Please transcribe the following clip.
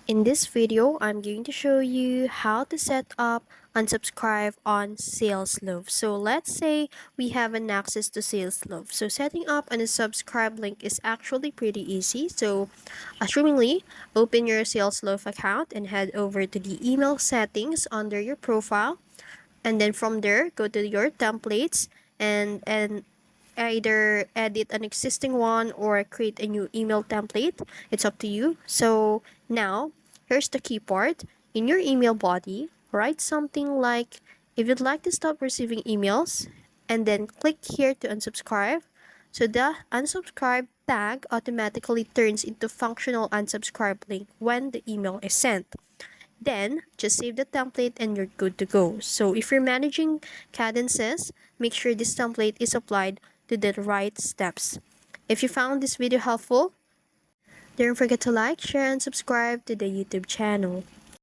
In this video, I'm going to show you how to set up unsubscribe on Salesloft. So let's say we have an access to Salesloft. So setting up an unsubscribe link is actually pretty easy. So assumingly, open your Salesloft account and head over to the email settings under your profile. And then from there, go to your templates and either edit an existing one or create a new email template. It's up to you. So now, here's the key part. In your email body, write something like, if you'd like to stop receiving emails, and then click here to unsubscribe. So the unsubscribe tag automatically turns into functional unsubscribe link when the email is sent. Then, just save the template and you're good to go. So if you're managing cadences, make sure this template is applied to the right steps. If you found this video helpful, don't forget to like, share, and subscribe to the YouTube channel.